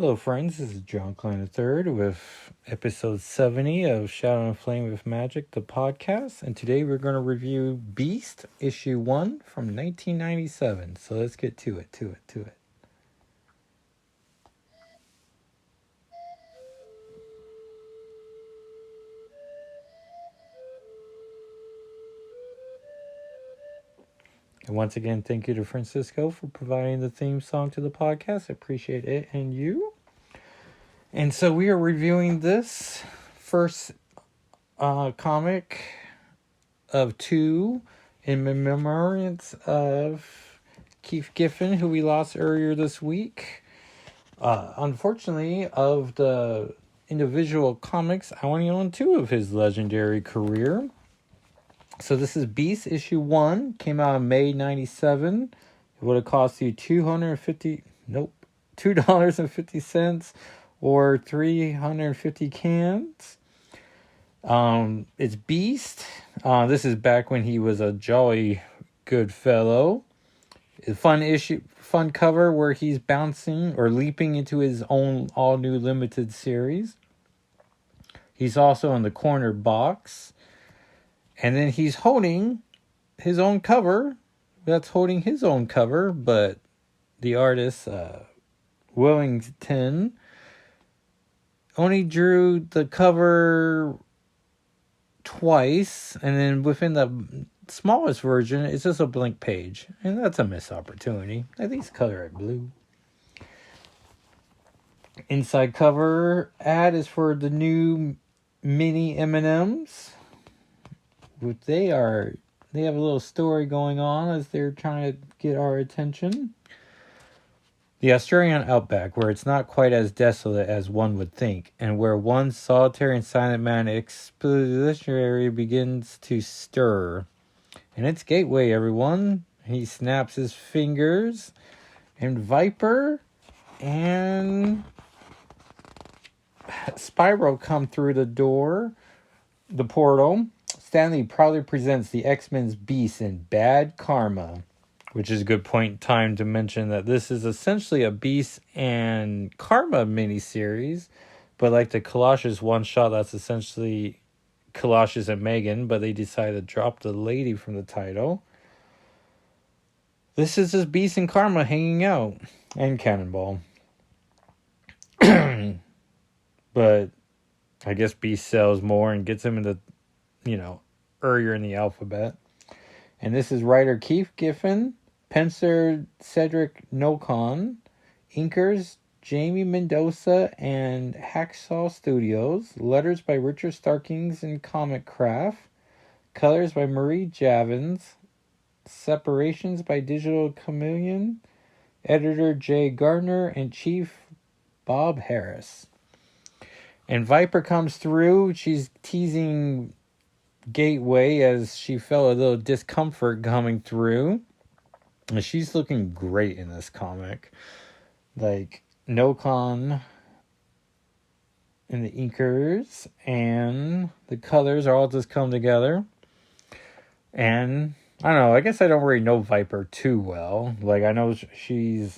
Hello, friends. This is John Klein III with episode 70 of Shadow and Flame with Magic, the podcast. And today we're going to review Beast, issue 1 from 1997. So let's get to it. And once again, thank you to Francisco for providing the theme song to the podcast. I appreciate it and you. And so we are reviewing this first comic of two in remembrance of Keith Giffen, who we lost earlier this week. Unfortunately, of the individual comics, I only own two of his legendary career. So this is Beast issue 1, came out in May 97. It would have cost you $2.50 or 350 cans. It's Beast. This is back when he was a jolly good fellow. A fun cover where he's bouncing or leaping into his own all new limited series. He's also in the corner box. And then he's holding his own cover. That's holding his own cover, but the artist, Wellington, only drew the cover twice, and then within the smallest version, it's just a blank page, and that's a missed opportunity. At least color it blue. Inside cover ad is for the new mini M&Ms. They have a little story going on as they're trying to get our attention. The Australian outback, where it's not quite as desolate as one would think, and where one solitary and silent man expeditionary begins to stir. And it's Gateway, everyone. He snaps his fingers, and Viper and Spyro come through the portal. Stanley proudly presents the X-Men's Beast in Bad Karma, which is a good point in time to mention that this is essentially a Beast and Karma miniseries, but like the Colossus one-shot, that's essentially Colossus and Megan, but they decided to drop the lady from the title. This is just Beast and Karma hanging out, and Cannonball. But I guess Beast sells more and gets him into, earlier in the alphabet. And this is writer Keith Giffen, penciler Cedric Nocon, inkers Jamie Mendoza and Hacksaw Studios, letters by Richard Starkings and Comic Craft, colors by Marie Javins, separations by Digital Chameleon, editor Jay Gardner, and chief Bob Harris. And Viper comes through. She's teasing Gateway as she felt a little discomfort coming through. And she's looking great in this comic. Like, Nocon and the inkers and the colors are all just come together. And I don't know, I guess I don't really know Viper too well. Like, I know she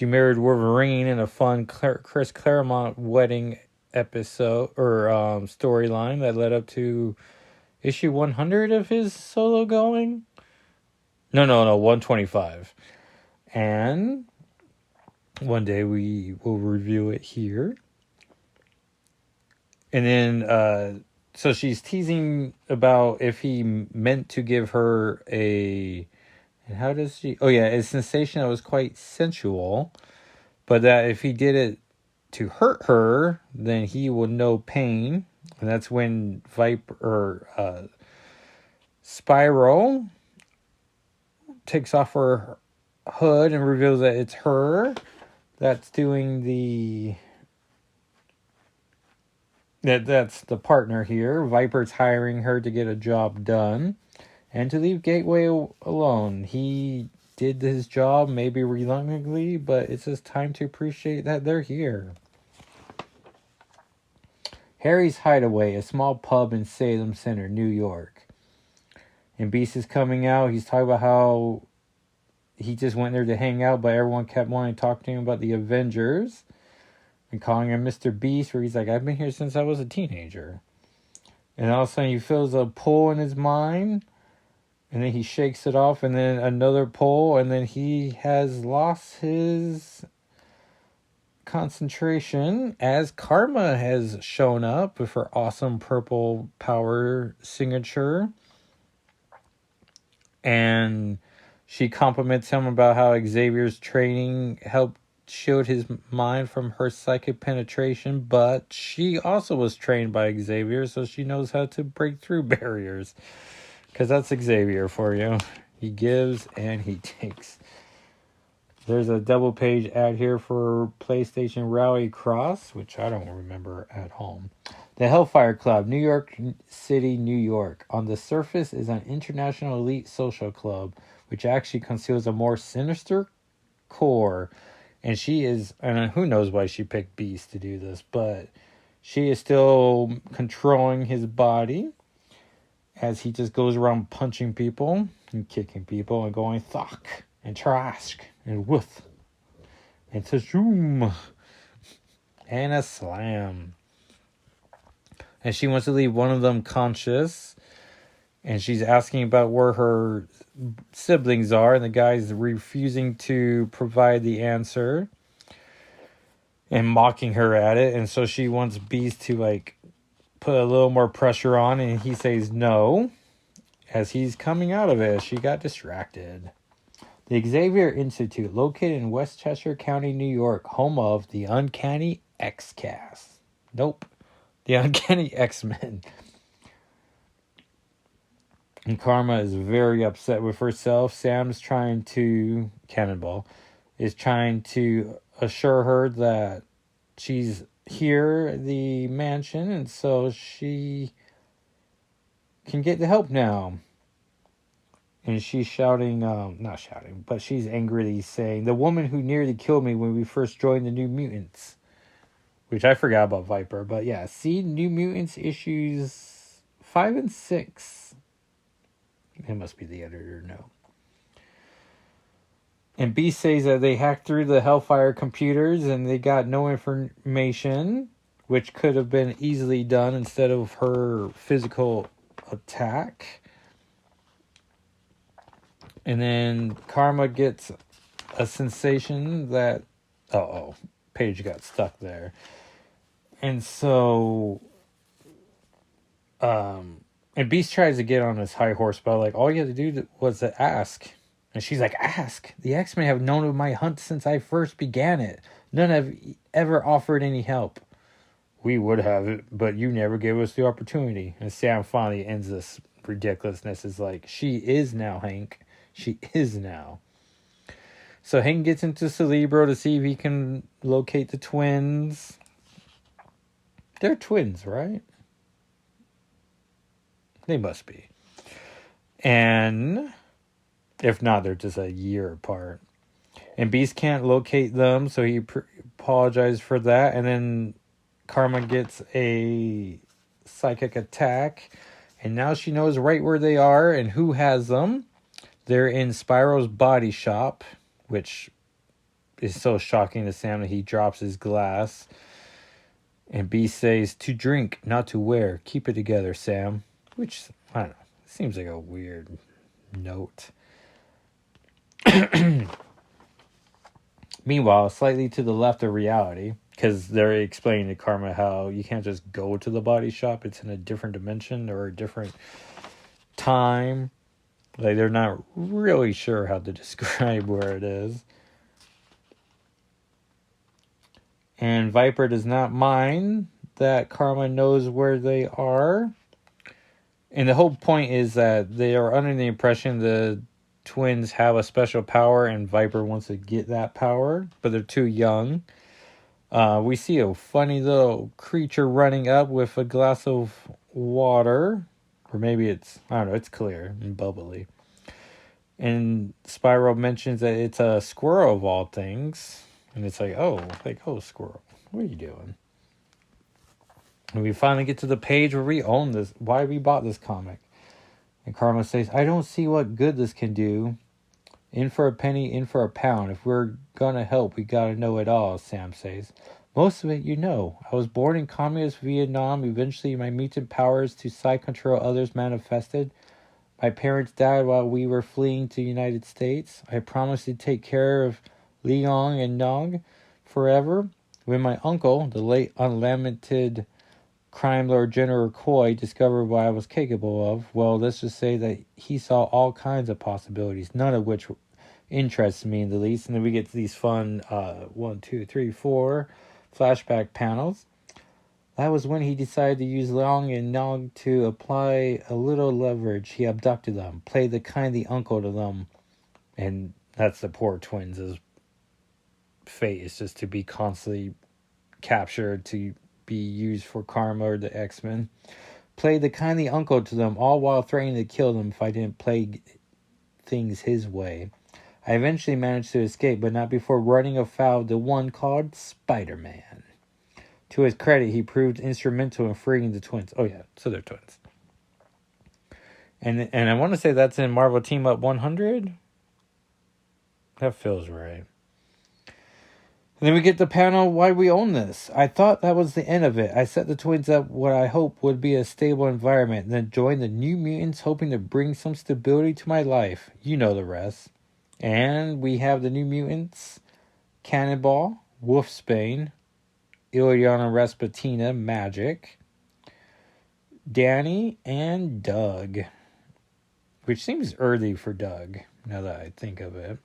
married Wolverine in a fun Chris Claremont wedding episode or storyline that led up to issue 100 of his solo going. No, 125. And one day we will review it here. And then, so she's teasing about if he meant to give her a sensation that was quite sensual, but that if he did it to hurt her, then he would know pain. And that's when Spyro takes off her hood and reveals that it's her that's doing that's the partner here. Viper's hiring her to get a job done and to leave Gateway alone. He did his job, maybe reluctantly, but it's just time to appreciate that they're here. Harry's Hideaway, a small pub in Salem Center, New York. And Beast is coming out. He's talking about how he just went there to hang out, but everyone kept wanting to talk to him about the Avengers. and calling him Mr. Beast, where he's like, I've been here since I was a teenager. And all of a sudden he feels a pull in his mind, and then he shakes it off, and then another pull, and then he has lost his concentration as Karma has shown up with her awesome purple power signature. And she compliments him about how Xavier's training helped shield his mind from her psychic penetration, but she also was trained by Xavier, so she knows how to break through barriers. Because that's Xavier for you. He gives and he takes. There's a double page ad here for PlayStation Rally Cross, which I don't remember at home. The Hellfire Club, New York City, New York. On the surface is an international elite social club, which actually conceals a more sinister core. And she is, and who knows why she picked Beast to do this, but she is still controlling his body as he just goes around punching people and kicking people and going thok and trash and woof and tashoom and a slam. And she wants to leave one of them conscious, and she's asking about where her siblings are, and the guy's refusing to provide the answer and mocking her at it. And so she wants Beast to like put a little more pressure on, and he says no as he's coming out of it. She got distracted. The Xavier Institute, located in Westchester County, New York, home of the Uncanny X-Cast. Nope. The Uncanny X-Men. And Karma is very upset with herself. Sam's trying to, Cannonball, is trying to assure her that she's here at the mansion, and so she can get the help now. And she's shouting, not shouting, but she's angrily saying, the woman who nearly killed me when we first joined the New Mutants. Which I forgot about Viper, but yeah, see New Mutants issues 5 and 6. It must be the editor, no. And Beast says that they hacked through the Hellfire computers and they got no information, which could have been easily done instead of her physical attack. And then Karma gets a sensation that... Paige got stuck there. And so... and Beast tries to get on his high horse, but like, all you had to do was to ask. And she's like, ask. The X-Men have known of my hunt since I first began it. None have ever offered any help. We would have it, but you never gave us the opportunity. And Sam finally ends this ridiculousness. Is like, she is now, Hank. She is now. So Hank gets into Cerebro to see if he can locate the twins. They're twins, right? They must be. And if not, they're just a year apart. And Beast can't locate them, so he apologizes for that. And then Karma gets a psychic attack. And now she knows right where they are and who has them. They're in Spyro's body shop, which is so shocking to Sam that he drops his glass. And Beast says, to drink, not to wear. Keep it together, Sam. Which, I don't know, seems like a weird note. Meanwhile, slightly to the left of reality, because they're explaining to Karma how you can't just go to the body shop. It's in a different dimension or a different time. Like, they're not really sure how to describe where it is. And Viper does not mind that Karma knows where they are. And the whole point is that they are under the impression the twins have a special power and Viper wants to get that power, but they're too young. We see a funny little creature running up with a glass of water. Or maybe it's, I don't know, it's clear and bubbly. And Spyro mentions that it's a squirrel of all things. And it's like, oh, squirrel, what are you doing? And we finally get to the page where we own this, why we bought this comic. And Karma says, I don't see what good this can do. In for a penny, in for a pound. If we're gonna help, we gotta know it all, Sam says. Most of it you know. I was born in communist Vietnam. Eventually, my mutant powers to side control others manifested. My parents died while we were fleeing to the United States. I promised to take care of Leong and Nog forever. When my uncle, the late unlamented crime lord General Coy, discovered what I was capable of, well, let's just say that he saw all kinds of possibilities, none of which interests me in the least. And then we get these fun 1, 2, 3, 4 flashback panels. That was when he decided to use Long and Nog to apply a little leverage. He abducted them, played the kindly uncle to them, and that's the poor twins' fate, is just to be constantly captured to be used for karma or the X-Men. Played the kindly uncle to them, all while threatening to kill them if I didn't play things his way. I eventually managed to escape, but not before running afoul of the one called Spider-Man. To his credit, he proved instrumental in freeing the twins. Oh yeah, so they're twins. And I want to say that's in Marvel Team Up 100. That feels right. And then we get the panel, Why We Own This. I thought that was the end of it. I set the twins up what I hope would be a stable environment, and then joined the New Mutants, hoping to bring some stability to my life. You know the rest. And we have the New Mutants, Cannonball, Wolfsbane, Ileana Rasputina, Magic, Danny, and Doug. Which seems early for Doug, now that I think of it.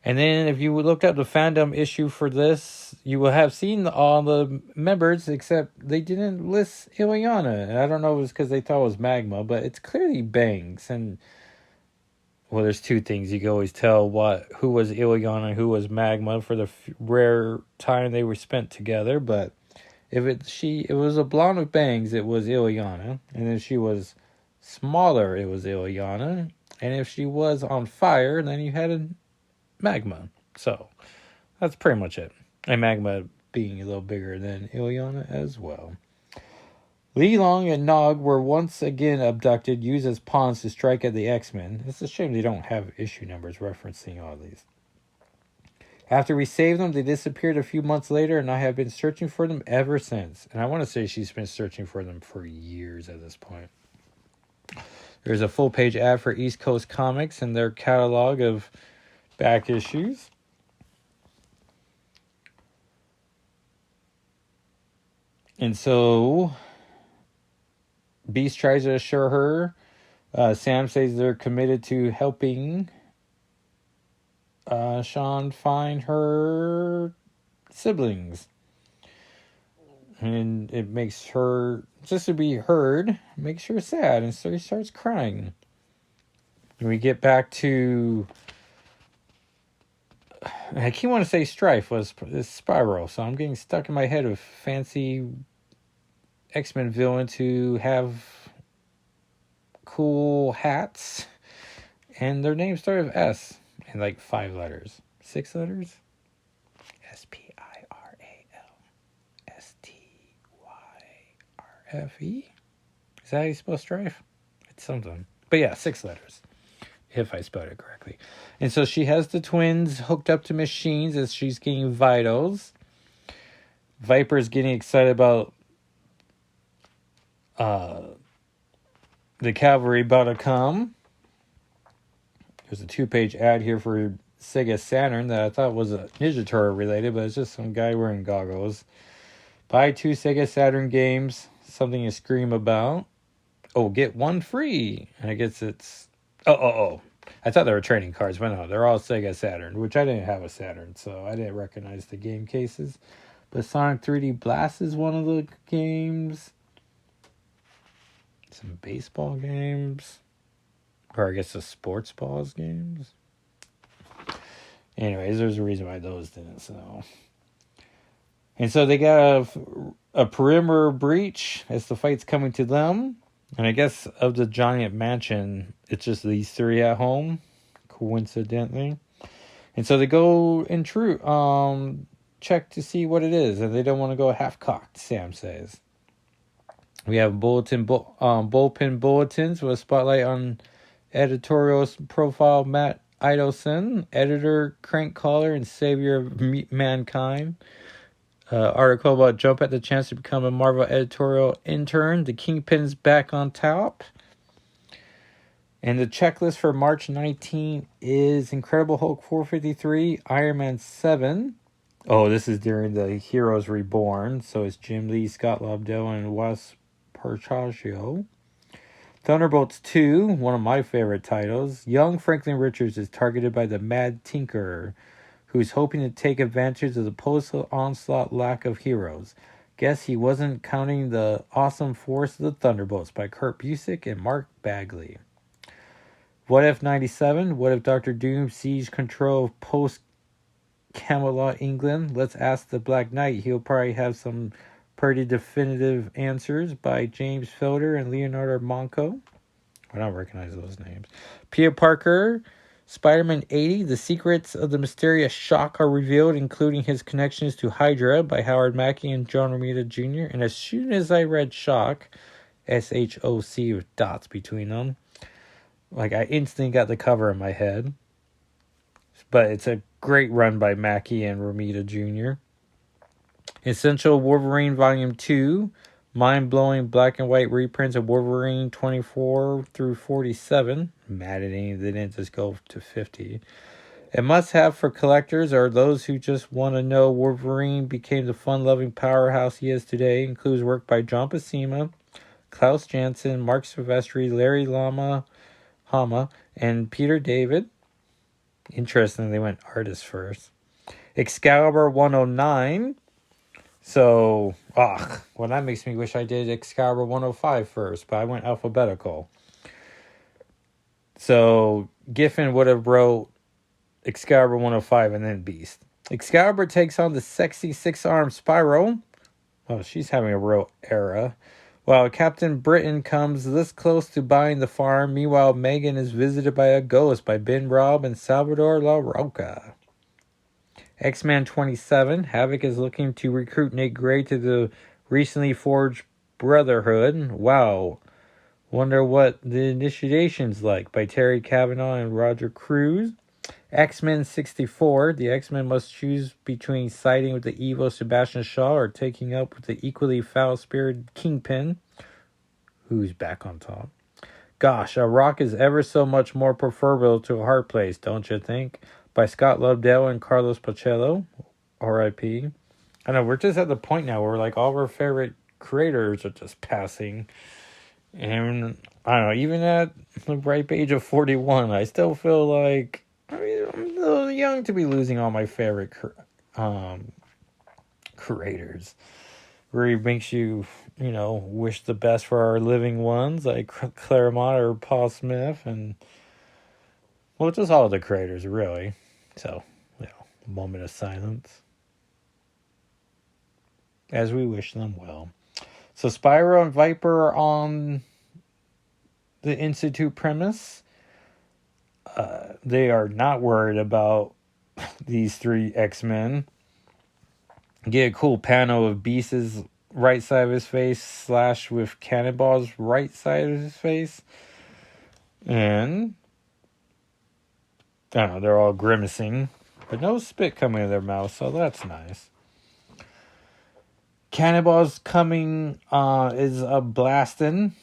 And then if you look up the fandom issue for this, you will have seen all the members, except they didn't list Ileana. And I don't know if it was because they thought it was Magma, but it's clearly Bangs. And, well, there's two things. You can always tell who was Ileana and who was Magma for the rare time they were spent together. But if it was a blonde with bangs, it was Ileana. And if she was smaller, it was Ileana. And if she was on fire, then you had a Magma. So that's pretty much it. And Magma being a little bigger than Ileana as well. Li Long and Nog were once again abducted, used as pawns to strike at the X-Men. It's a shame they don't have issue numbers referencing all these. After we saved them, they disappeared a few months later, and I have been searching for them ever since. And I want to say she's been searching for them for years at this point. There's a full-page ad for East Coast Comics and their catalog of back issues. And so Beast tries to assure her. Sam says they're committed to helping Sean find her siblings. And it makes her, just to be heard, makes her sad. And so he starts crying. And we get back to, I keep wanting to say Strife was Spiral, so I'm getting stuck in my head of fancy X-Men villains who have cool hats, and their names start with S, and like 5 letters. 6 letters? SPIRALSTYRFE? Is that how you spell Strife? It's something. But yeah, 6 letters. If I spelled it correctly. And so she has the twins hooked up to machines as she's getting vitals. Viper's getting excited about the cavalry about to come. There's a 2-page ad here for Sega Saturn that I thought was a Ninja Turtle related, but it's just some guy wearing goggles. Buy 2 Sega Saturn games. Something to scream about. Oh, get 1 free. And I guess it's... Oh. I thought they were trading cards, but no, they're all Sega Saturn, which I didn't have a Saturn, so I didn't recognize the game cases. But Sonic 3D Blast is one of the games. Some baseball games. Or I guess the sports balls games. Anyways, there's a reason why those didn't sell. And so they got a perimeter breach as the fight's coming to them. And I guess of the giant mansion, it's just these 3 at home, coincidentally. And so they go and check to see what it is, and they don't want to go half-cocked, Sam says. We have bullpen bulletins with a spotlight on editorial profile Matt Idelson, editor, crank caller, and savior of mankind. Article about jump at the chance to become a Marvel editorial intern. The Kingpin's back on top. And the checklist for March 19 is Incredible Hulk 453, Iron Man 7. Oh, this is during the Heroes Reborn. So it's Jim Lee, Scott Lobdell, and Wes Perchagio. Thunderbolts 2, one of my favorite titles. Young Franklin Richards is targeted by the Mad Tinker, who's hoping to take advantage of the post-onslaught lack of heroes. Guess he wasn't counting the awesome force of the Thunderbolts by Kurt Busiek and Mark Bagley. What If 97? What if Dr. Doom seized control of post-Camelot England? Let's ask the Black Knight. He'll probably have some pretty definitive answers by James Felder and Leonardo Manco. I don't recognize those names. Peter Parker, Spider-Man 80. The secrets of the mysterious Shock are revealed, including his connections to Hydra by Howard Mackie and John Romita Jr. And as soon as I read Shock, S-H-O-C with dots between them, like, I instantly got the cover in my head. But it's a great run by Mackie and Romita Jr. Essential Wolverine Volume 2. Mind-blowing black and white reprints of Wolverine 24 through 47. Maddening, they didn't just go to 50. A must-have for collectors are those who just want to know Wolverine became the fun-loving powerhouse he is today. Includes work by John Buscema, Klaus Janson, Mark Silvestri, Larry Hama, and Peter David. Interesting, they went artist first. Excalibur 109. So, well, that makes me wish I did Excalibur 105 first, but I went alphabetical. So, Giffen would have wrote Excalibur 105 and then Beast. Excalibur takes on the sexy six-armed Spyro. Oh, she's having a real era. While Captain Britain comes this close to buying the farm, meanwhile Megan is visited by a ghost by Ben Robb and Salvador La Roca. X-Men 27, Havoc is looking to recruit Nick Gray to the recently forged Brotherhood. Wow. Wonder what the initiation's like by Terry Cavanaugh and Roger Cruz. X-Men 64, the X-Men must choose between siding with the evil Sebastian Shaw or taking up with the equally foul-spirited Kingpin, who's back on top. Gosh, a rock is ever so much more preferable to a hard place, don't you think? By Scott Lobdell and Carlos Pacello, R.I.P. I know, we're just at the point now where, like, all of our favorite creators are just passing. And, I don't know, even at the ripe age of 41, I still feel like, I mean, I'm a little young to be losing all my favorite creators. Really makes you, wish the best for our living ones, like Claremont or Paul Smith, and, well, just all the creators, really. So, a moment of silence as we wish them well. So, Spyro and Viper are on the Institute premise. They are not worried about these three X-Men. Get a cool panel of Beast's right side of his face slashed with Cannonball's right side of his face. And, I don't know, they're all grimacing. But no spit coming out of their mouth, so that's nice. Cannonball's coming is a blasting.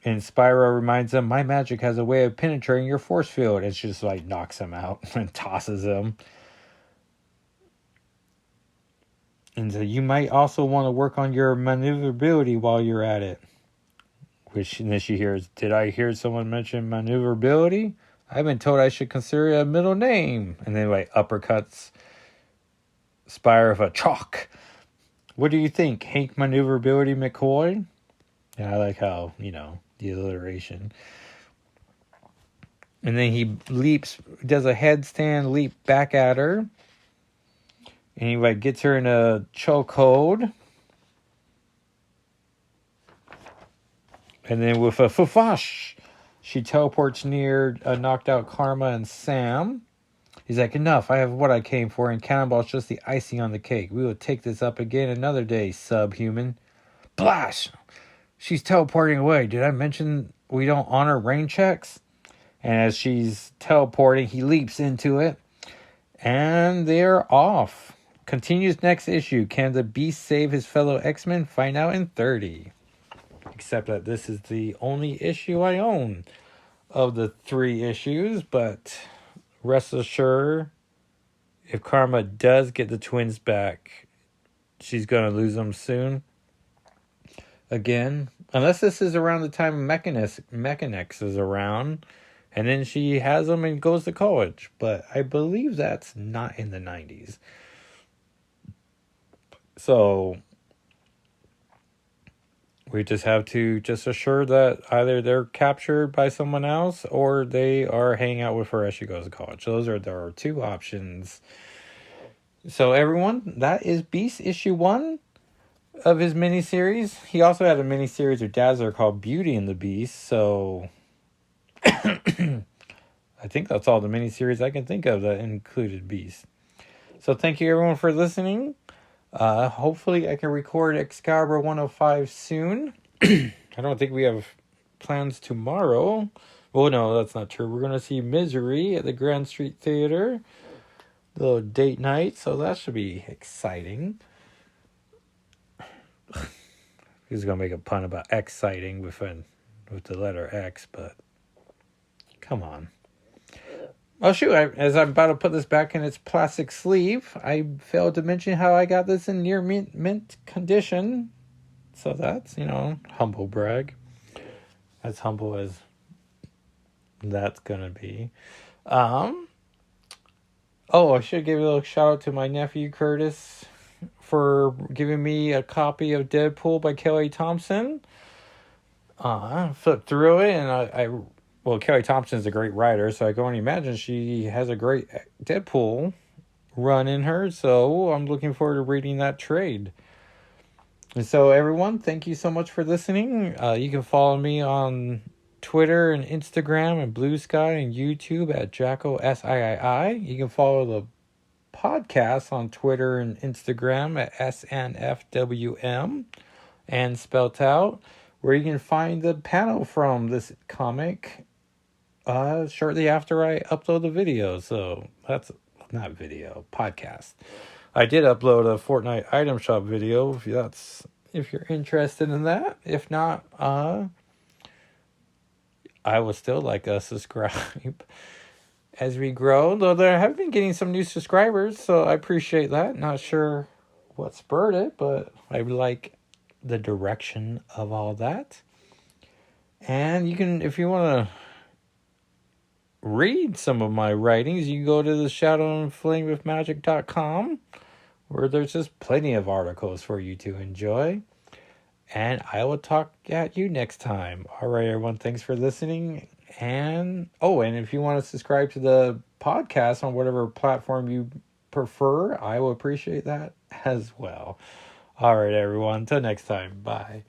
And Spyro reminds him, my magic has a way of penetrating your force field. It's just like knocks him out and tosses him. And so you might also want to work on your maneuverability while you're at it. Which, and then she hears, did I hear someone mention maneuverability? I've been told I should consider it a middle name. And then like uppercuts Spyro with a chalk. What do you think? Hank Maneuverability McCoy? Yeah, I like how, the alliteration. And then he leaps, does a headstand leap back at her. And he like gets her in a chokehold. And then with a fufash, she teleports near knocked out Karma and Sam. He's like, enough, I have what I came for, and Cannonball's just the icing on the cake. We will take this up again another day, subhuman. Blash! She's teleporting away. Did I mention we don't honor rain checks? And as she's teleporting, he leaps into it. And they're off. Continues next issue. Can the Beast save his fellow X-Men? Find out in 30. Except that this is the only issue I own of the 3 issues, but rest assured, if Karma does get the twins back, she's going to lose them soon. Again, unless this is around the time Mechanex is around, and then she has them and goes to college. But I believe that's not in the 90s. So we just have to just assure that either they're captured by someone else or they are hanging out with her as she goes to college. There are 2 options. So everyone, that is Beast issue 1 of his miniseries. He also had a miniseries of Dazzler called Beauty and the Beast. So I think that's all the miniseries I can think of that included Beast. So thank you everyone for listening. Hopefully I can record Excalibur 105 soon. I don't think we have plans tomorrow. Well, no, that's not true. We're going to see Misery at the Grand Street Theater. Little date night, so that should be exciting. He's going to make a pun about exciting with the letter X, but come on. Oh shoot, as I'm about to put this back in its plastic sleeve, I failed to mention how I got this in near mint condition. So that's, humble brag. As humble as that's gonna be. I should give a little shout out to my nephew Curtis for giving me a copy of Deadpool by Kelly Thompson. I flipped through it and well, Kelly Thompson is a great writer, so I can only imagine she has a great Deadpool run in her, so I'm looking forward to reading that trade. And so, everyone, thank you so much for listening. You can follow me on Twitter and Instagram and Blue Sky and YouTube at Jacko SIII. You can follow the podcast on Twitter and Instagram at SNFWM and spelt out, where you can find the panel from this comic shortly after I upload the video. So that's not video, podcast. I did upload a Fortnite item shop video if you're interested in that. If not, I would still like a subscribe as we grow. Though there have been getting some new subscribers, so I appreciate that. Not sure what spurred it, but I like the direction of all that. And you can, if you want to read some of my writings, you can go to the shadowandflamewithmagic.com, where there's just plenty of articles for you to enjoy. And I will talk at you next time. All right, everyone, thanks for listening. And if you want to subscribe to the podcast on whatever platform you prefer, I will appreciate that as well. All right, everyone, until next time, bye.